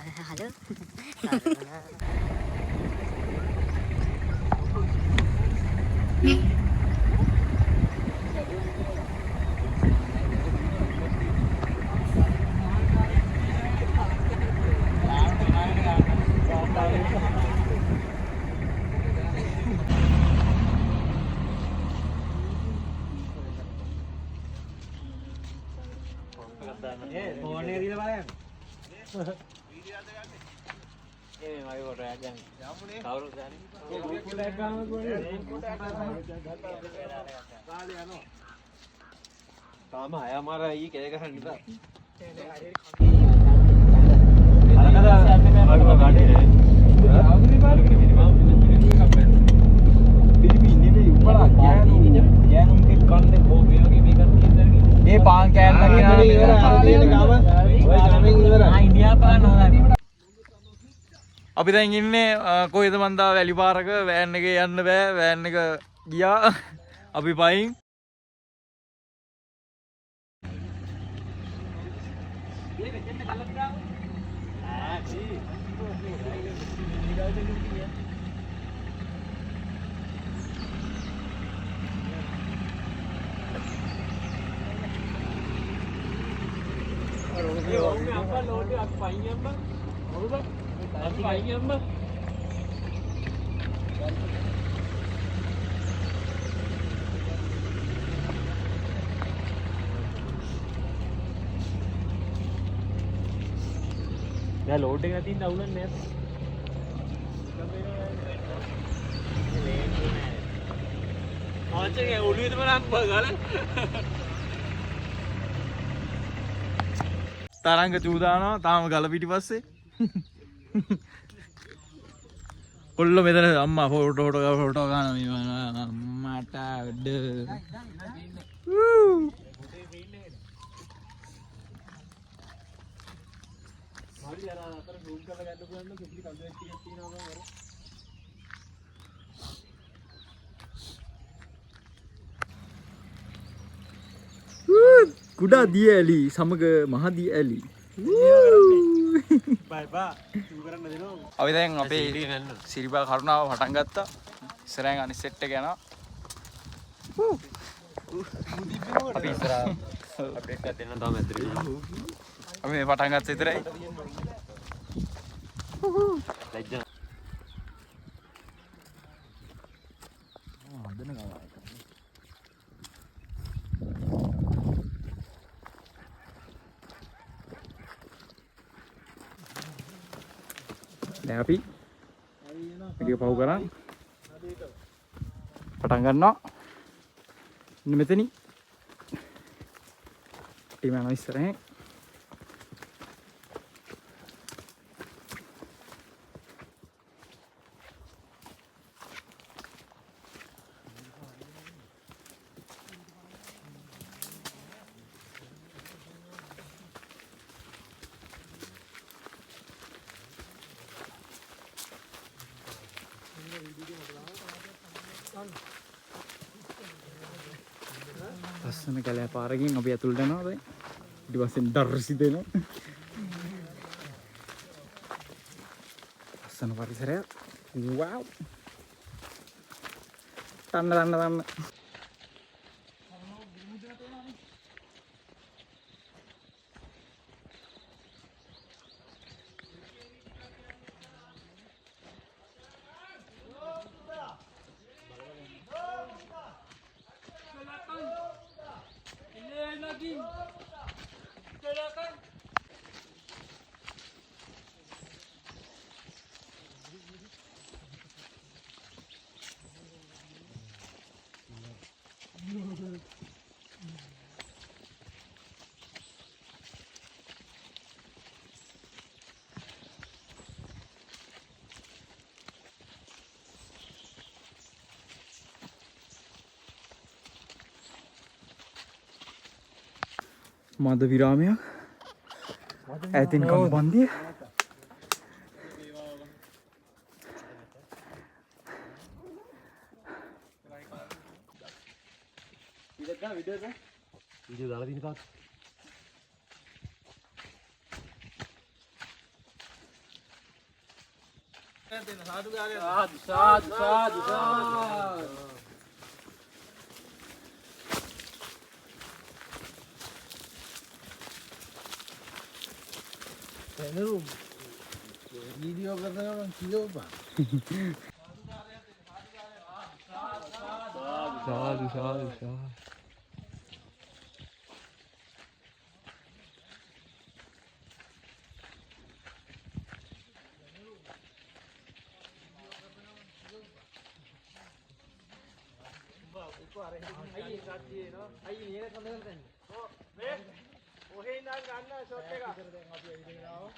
Halo. අපි දැන් ඉන්නේ කොහෙද මන්දා වැලි පාරක වෑන් එකේ යන්න බෑ වෑන් එක ගියා අපි පයින් Ya load එක නැතිනම් දවුලන්නේ නැහැ. ආච්චගේ ඔළුවේ තමයි ගාලා. තරංග චූදානවා තාම ගල පිටිපස්සේ. කොල්ල මෙතන අම්මා ෆෝටෝ ගන්නවා අම්මට අඩ. කුඩා දිය ඇලි සමග මහදී ඇලි අපි දැන් අපේ සිරිබා කරුණාව පටන් ගත්තා ඉස්සරහින් අනිත් සෙට් එක යනවා අපි ඉස්සරහ අප්ඩේට් එකක් දෙන්න තාම ඇතුලේ අපි මේ පටන් ගත්ත විතරයි ලැජ්ජා හදන ගමන දැන් අපි මේක පහු කරන් පටන් ගන්නවා ඉන්න මෙතනින් ටීම යනවා ඉස්සරහින් ලස්සන කැලෑ පාරකින් අපි ඇතුළට යනවා දැන් ඊට පස්සේ ඩර්සි දෙනවා ලස්සන පරිසරයක් වව් තන්න මද විරාමයක් ඈතින් කම්පන්දිය වීඩියෝ දාලා තියෙන කාත් वीडियो कर रहे हो किलो पर साधु साधु साधु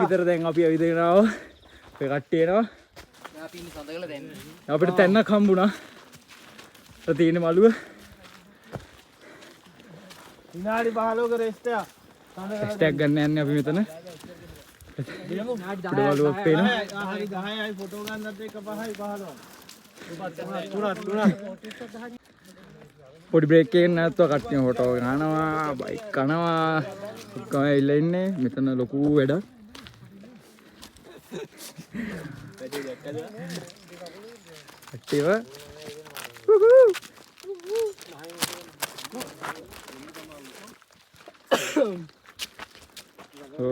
විතර දැන් අපි ඇවිදගෙනාව ඔය කට්ටිය එනවා අපිට තැන්නක් හම්බුණා තියෙන මළුව විනාඩි 15ක රෙස්ටයක් ටැග් ගන්න යන්නේ අපි මෙතන මළුවක් පේනවා හරි 10යි ෆොටෝ ගන්නත් එක 5යි 15 තුනක් පොඩි බ්‍රේක් එකකින් නැත්නම් කට්ටිය ෆොටෝ ගන්නවා බයික් කනවා ඔක්කොම ඇවිල්ලා ඉන්නේ මෙතන ලොකු වැඩක් කට්ටියව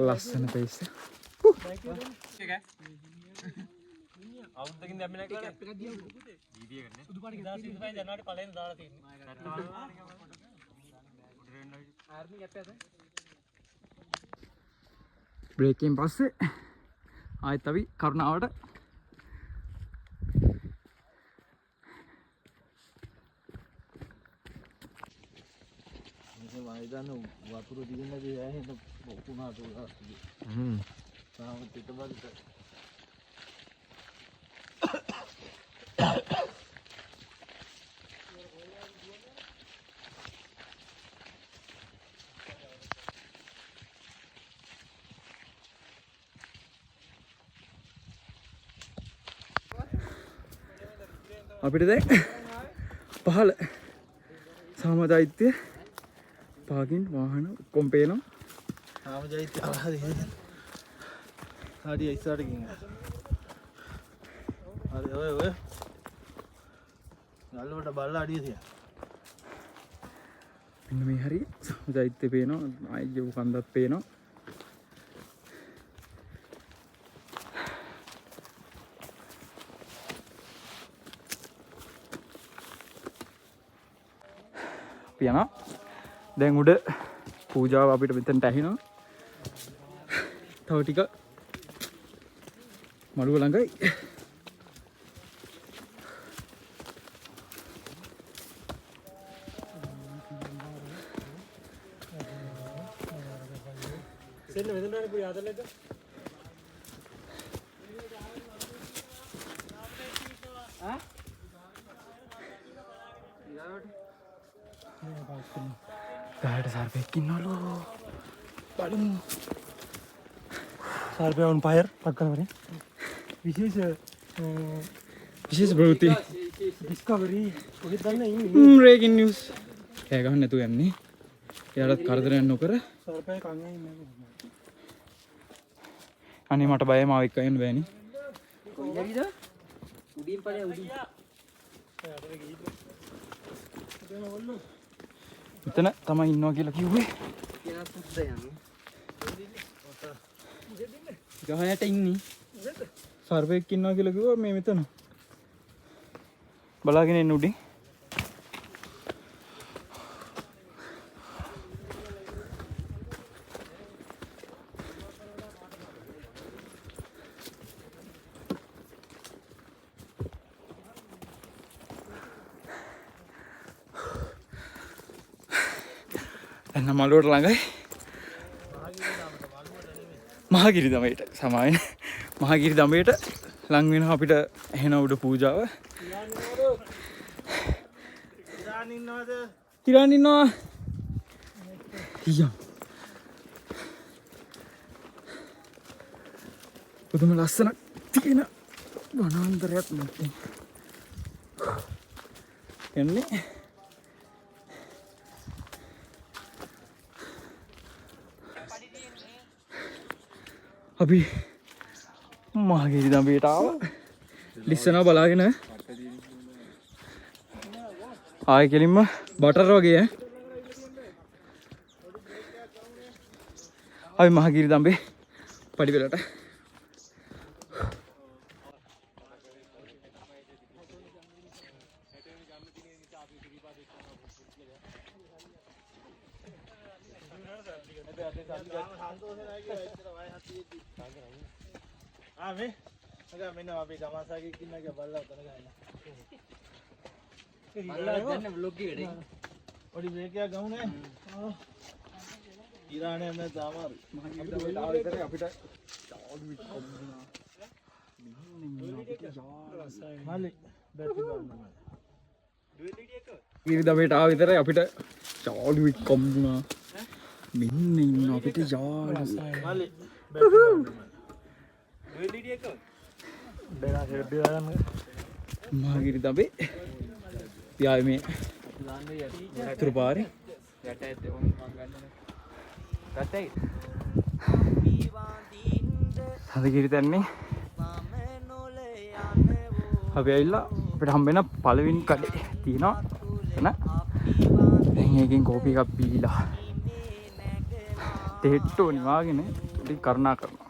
ලස්සන පේස් අවුද්දකින් දැම්මේ නැහැ කියලා කැප් එකක් දියව වීඩියෝ කරන්නේ සුදු පාට 2025 ජනවාරි පළවෙනි දාලා තියෙන්නේ බ්‍රේකින් පස්සේ ආයෙත් අපි කරුණාවට මයිදන්න වතුර දිගන්නදී ඇහෙන පොකුණා තුලා තාම පිටබල්ට අපිට දැන් පහළ සාමදෛත්‍ය පාගින් වාහන ඔක්කොම පේනවා තාම ජෛත්‍ය හරි ඉස්සරට ගිහින් හරි ඔය ගල්ලවට බල්ලා අඩිය තියා මෙන්න මේ හරි සාමදෛත්‍ය පේනවා ආයෙ කන්දක් පේනවා යනවා දැන් උඩ පූජාව අපිට මෙතනට ඇහිනවා තව ටික මළුව ළඟයි සෙල්ල වෙනදානේ පුරි ආදලෙද ගහට සර්පෙක් ඉන්නවලු බලමු සර්පය on fire පක්කනවනේ විශේෂ ප්‍රවෘත්ති ඩිස්කවරි කොහෙද දන්න ඉන්නේ බ්‍රේකින් නිවුස් කෑ ගහන්න නැතුව යන්නේ එයාලත් කරදරයක් නොකර සර්පය කන්නේ ඉන්නේ අනේ මට බයයි මාව එක්ක යන්න බෑනේ කොයිදරිද උඩින් පලේ උඩින් මෙතන තමයි ඉන්නවා කියලා කිව්වේ කියලා සුද්ද යන්නේ ගහයට ඉන්නේ සර්පෙක් ඉන්නවා කියලා කිව්වා මේ මෙතන බලාගෙන ඉන්න උඩින් එන්න මළුවට ළඟයි මහගිරි දමයට සමායන මහගිරි දමයට ලං වෙනවා අපිට එහෙන උඩ පූජාව තිරන් ඉන්නවා තියම් පුදුම ලස්සනක් තියෙන වනාන්තරයක් මැත්තේ යන්නේ අපි මහගිරි දඹයට ආවා ලිස්සනවා බලාගෙන ආයෙ කෙලින්ම බටර් වගේ අපි මහගිරි දඹේ පඩිපෙළට මේ අගා මෙන්න අපි ගමන්සාගේ කින්නගේ බල්ලා උතන ගහන්න. බල්ලා දැන් vlog එකට පොඩි බ්‍රේක් එකක් ගමුනේ. ඉරානේ මම තාමාරු. අපිට මාලි බැටරි ගන්න. ගිරි දඹේට ආව විතරයි අපිට යාළුවෙක් කොම්බුණා. මෙන්න ඉන්න අපිට යාළුවා. මාලි බැටරි ගන්න. මහගිරි දඹේ යාය මේ තුරු පාරේ හදගිරි තැන්නේ අපි ඇවිල්ලා අපිට හම්බෙන පළවෙනි කඩේ තියෙනවා එතන දැන් එකෙන් කෝපි එකක් බීලා තෙට්ටෝ නිවාගෙන ටික කරුණා කරනවා.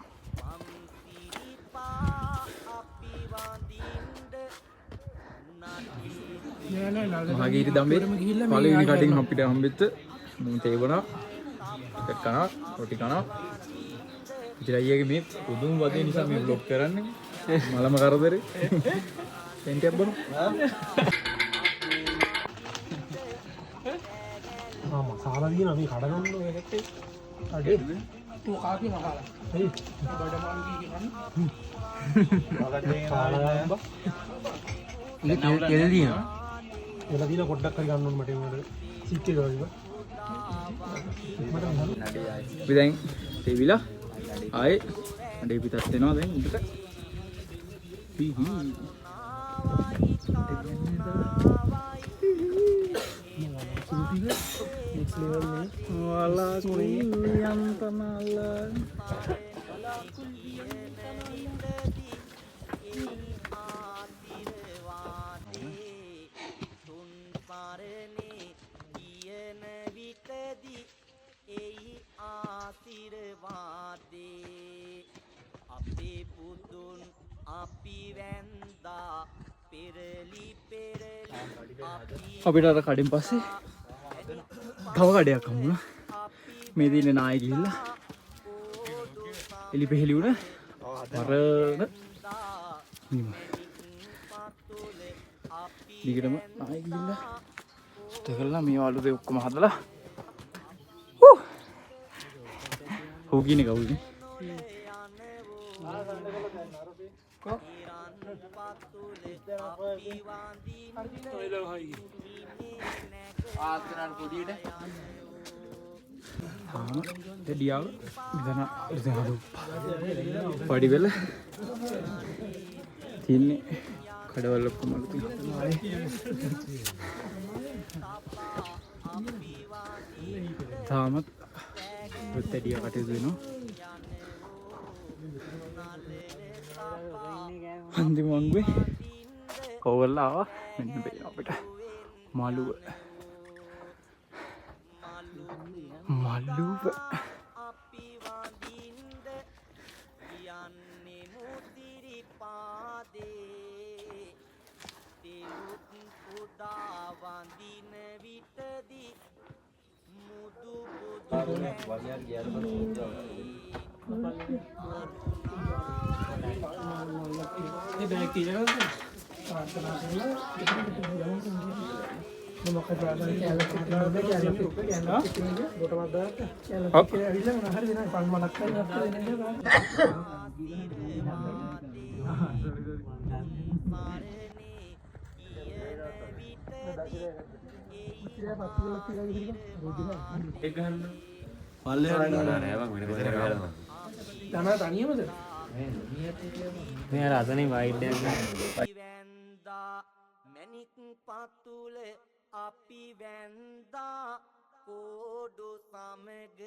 මහගිරි දඹේ පළවෙනි කඩෙන් අපිට හම්බෙච්ච තේවනා එකක් කනවා රොටි කනවා ඉතිරයියගේ මේ පුදුම වදේ නිසා මේ vlog කරන්නේ මලම කරදරේ සෙන්ටියක් බොන මසාලා දින අපි කඩ ගන්න ඕනේ හැටේ අඩේ තෝ කාකි මහාලා හරි බඩමාන් කී කන්න කෙල දින එලා දින පොඩ්ඩක් හරි ගන්න ඕනේ මට ඒකට සිත් එක වගේ අපි දැන් තෙවිලා ආයේ අඩේ පිටත් වෙනවා දැන් උඩට අපිට අර කඩෙන් පස්සේ තව කඩයක් හම්බුණා. මේ දිනේ නායි ගිහිල්ලා එලි පෙහෙලි වුණ වරණ දිගටම නායි ගිහිල්ලා ඉෂ්ට කළා මේ වලු දෙක ඔක්කොම හදලා හො කියන්නේ කවුද diaw idana පඩිවෙල තින්නේ කඩවල ඔක්කොම තාමත් පුත්තඩිය කටයුතු වෙනවා. අන්තිම වංගුවේ කෝවල්ලා ආවා. මෙන්න පේනවා අපිට මාළුව අපි වැන්දා කෝඩු සමග